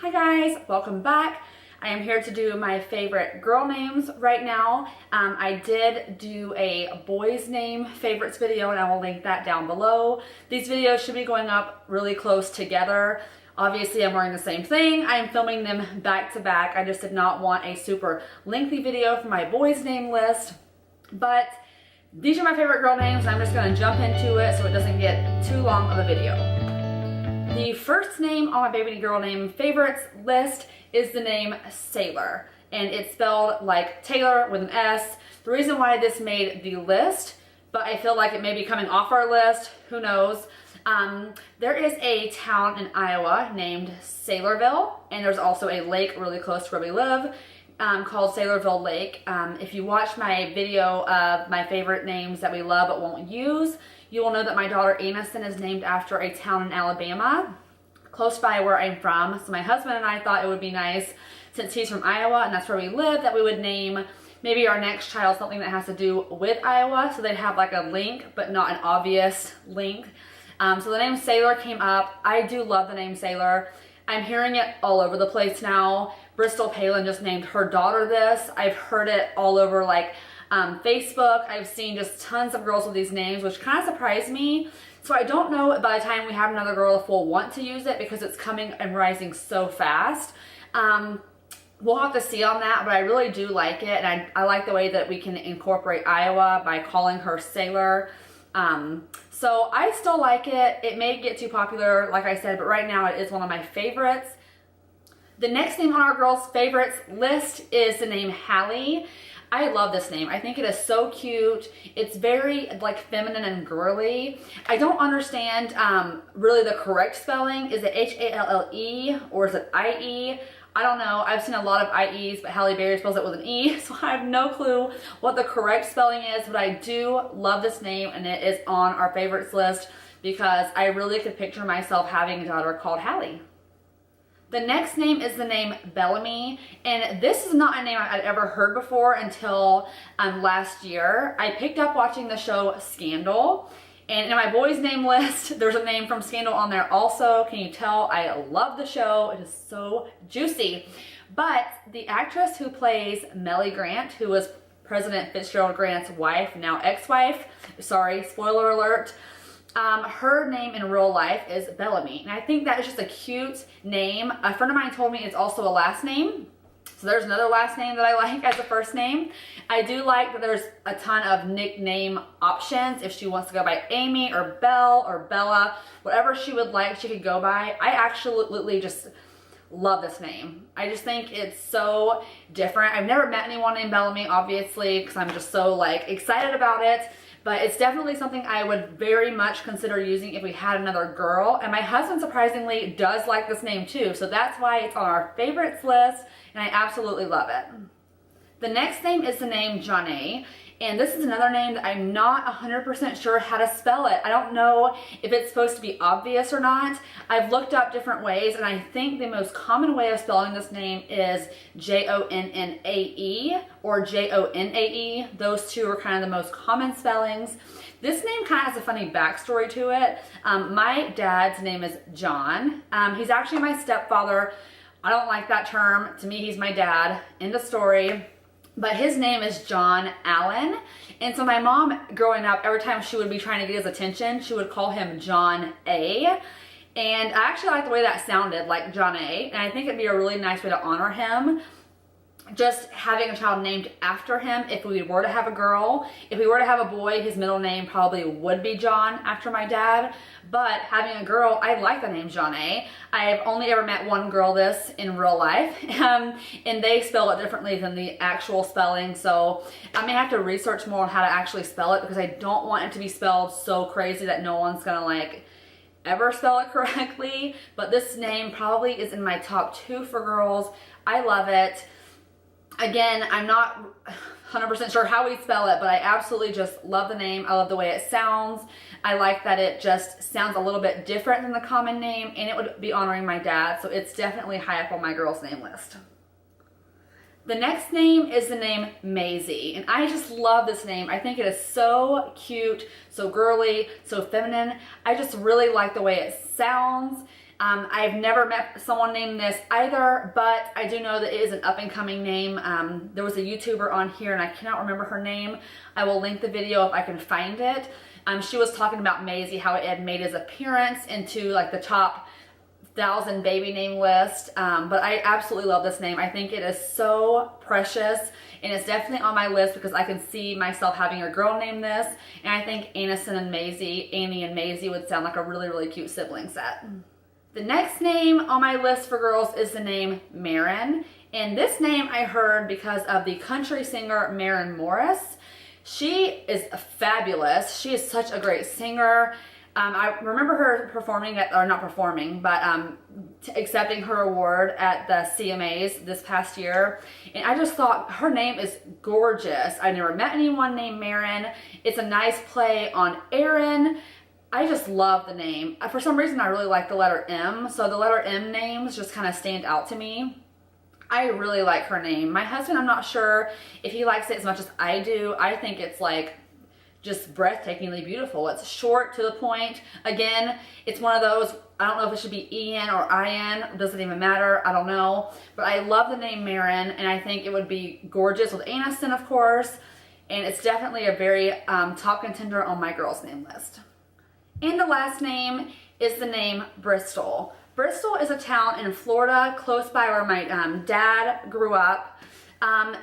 Hi guys, welcome back. I am here to do my favorite girl names right now. I did do a boys name favorites video and I will link that down below. These videos should be going up really close together. Obviously I'm wearing the same thing. I am filming them back to back. I just did not want a super lengthy video for my boys name list, but these are my favorite girl names and I'm just gonna jump into it so it doesn't get too long of a video. The first name on my baby girl name favorites list is the name Sailor, and it's spelled like Taylor with an S. The reason why this made the list, but I feel like it may be coming off our list, who knows. There is a town in Iowa named Saylorville, and there's also a lake really close to where we live called Saylorville Lake. If you watch my video of my favorite names that we love but won't use, you will know that my daughter Amison is named after a town in Alabama, close by where I'm from. So my husband and I thought it would be nice, since he's from Iowa and that's where we live, that we would name maybe our next child something that has to do with Iowa, so they'd have like a link, but not an obvious link. So the name Sailor came up. I do love the name Sailor. I'm hearing it all over the place now. Bristol Palin just named her daughter this. I've heard it all over like Facebook. I've seen just tons of girls with these names, which kind of surprised me. So I don't know by the time we have another girl if we'll want to use it because it's coming and rising so fast. We'll have to see on that, but I really do like it, and I like the way that we can incorporate Iowa by calling her Sailor. So I still like it. It may get too popular, like I said, but right now it is one of my favorites. The next name on our girls' favorites list is the name Hallie. I love this name. I think it is so cute. It's very like feminine and girly. I don't understand really the correct spelling. Is it H-A-L-L-E or is it I-E? I don't know. I've seen a lot of IEs, but Halle Berry spells it with an E, so I have no clue what the correct spelling is, but I do love this name and it is on our favorites list because I really could picture myself having a daughter called Hallie. The next name is the name Bellamy, and this is not a name I'd ever heard before until last year. I picked up watching the show Scandal, and in my boys name list, there's a name from Scandal on there also. Can you tell? I love the show. It is so juicy. But the actress who plays Mellie Grant, who was President Fitzgerald Grant's wife, now ex-wife, sorry, spoiler alert, her name in real life is Bellamy, and I think that is just a cute name. A friend of mine told me it's also a last name, so there's another last name that I like as a first name. I do like that there's a ton of nickname options. If she wants to go by Amy or Belle or Bella, whatever she would like, she could go by. I absolutely just love this name. I just think it's so different. I've never met anyone named Bellamy, obviously, because I'm just so like excited about it. But it's definitely something I would very much consider using if we had another girl. And my husband surprisingly does like this name too. So that's why it's on our favorites list and I absolutely love it. The next name is the name Johnny. And this is another name that I'm not 100% sure how to spell it. I don't know if it's supposed to be obvious or not. I've looked up different ways and I think the most common way of spelling this name is J-O-N-N-A-E or J-O-N-A-E. Those two are kind of the most common spellings. This name kind of has a funny backstory to it. My dad's name is John. He's actually my stepfather. I don't like that term. To me, he's my dad. End of story. But his name is John Allen. And so my mom, growing up, every time she would be trying to get his attention, she would call him John A. And I actually like the way that sounded, like John A. And I think it'd be a really nice way to honor him. Just having a child named after him if we were to have a girl. If we were to have a boy, his middle name probably would be John after my dad. But having a girl, I like the name John A. I've only ever met one girl this in real life. And they spell it differently than the actual spelling. So I may have to research more on how to actually spell it because I don't want it to be spelled so crazy that no one's gonna like ever spell it correctly. But this name probably is in my top 2 for girls. I love it. Again, I'm not 100% sure how we spell it, but I absolutely just love the name. I love the way it sounds. I like that it just sounds a little bit different than the common name, and it would be honoring my dad, so it's definitely high up on my girls' name list. The next name is the name Maisie, and I just love this name. I think it is so cute, so girly, so feminine. I just really like the way it sounds. I've never met someone named this either, but I do know that it is an up-and-coming name. There was a YouTuber on here, and I cannot remember her name. I will link the video if I can find it. She was talking about Maisie, how it had made its appearance into like the top 1,000 baby name list, but I absolutely love this name. I think it is so precious, and it's definitely on my list because I can see myself having a girl named this, and I think Annie and Maisie would sound like a really, really cute sibling set. The next name on my list for girls is the name Maren, and this name I heard because of the country singer Maren Morris. She is fabulous. She is such a great singer. I remember her performing at, or not performing, but accepting her award at the CMAs this past year. And I just thought her name is gorgeous. I never met anyone named Maren. It's a nice play on Aaron. I just love the name. For some reason, I really like the letter M. So the letter M names just kind of stand out to me. I really like her name. My husband, I'm not sure if he likes it as much as I do. I think it's like just breathtakingly beautiful. It's short, to the point. Again, it's one of those, I don't know if it should be E-N or I-N, doesn't even matter, I don't know. But I love the name Maren, and I think it would be gorgeous with Aniston, of course. And it's definitely a very top contender on my girls' name list. And the last name is the name Bristol. Bristol is a town in Florida, close by where my dad grew up.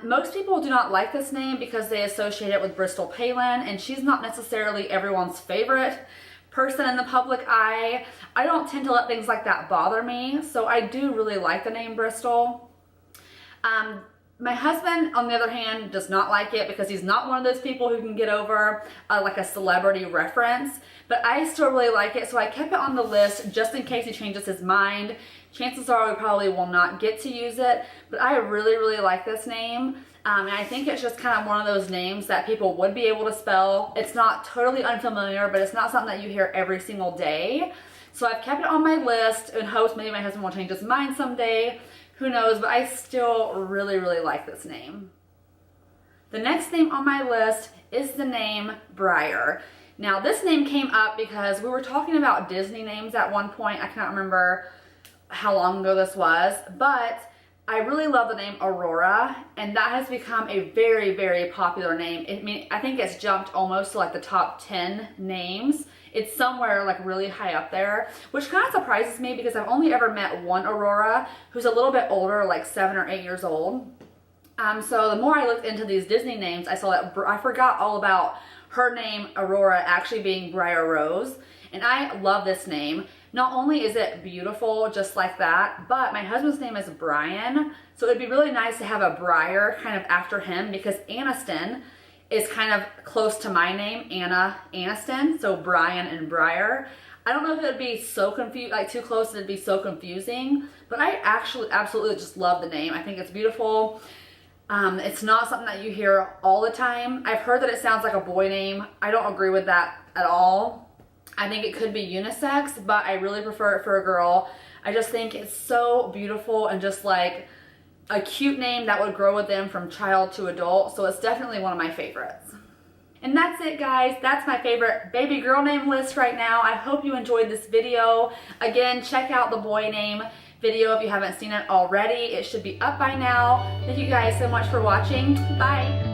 Most people do not like this name because they associate it with Bristol Palin, and she's not necessarily everyone's favorite person in the public eye. I don't tend to let things like that bother me, so I do really like the name Bristol. My husband, on the other hand, does not like it because he's not one of those people who can get over like a celebrity reference, but I still really like it, so I kept it on the list just in case he changes his mind. Chances are we probably will not get to use it, but I really, really like this name. And I think it's just kind of one of those names that people would be able to spell. It's not totally unfamiliar, but it's not something that you hear every single day. So I've kept it on my list in hopes maybe my husband will change his mind someday. Who knows, but I still really, really like this name. The next name on my list is the name Briar. Now, this name came up because we were talking about Disney names at one point. I cannot remember how long ago this was, but I really love the name Aurora, and that has become a very, very popular name. I think it's jumped almost to like the top 10 names. It's somewhere like really high up there, which kind of surprises me because I've only ever met one Aurora who's a little bit older, like 7 or 8 years old. So the more I looked into these Disney names, I saw that I forgot all about her name Aurora actually being Briar Rose, and I love this name. Not only is it beautiful just like that, but my husband's name is Brian, so it'd be really nice to have a Briar kind of after him because Aniston is kind of close to my name, Anna Aniston, so Brian and Briar. I don't know if it would be so too close, it'd be so confusing, but I actually absolutely just love the name. I think it's beautiful. It's not something that you hear all the time. I've heard that it sounds like a boy name. I don't agree with that at all. I think it could be unisex, but I really prefer it for a girl. I just think it's so beautiful and just like a cute name that would grow with them from child to adult, so it's definitely one of my favorites. And that's it, guys. That's my favorite baby girl name list right now. I hope you enjoyed this video. Again, check out the boy name video if you haven't seen it already. It should be up by now. Thank you guys so much for watching. Bye.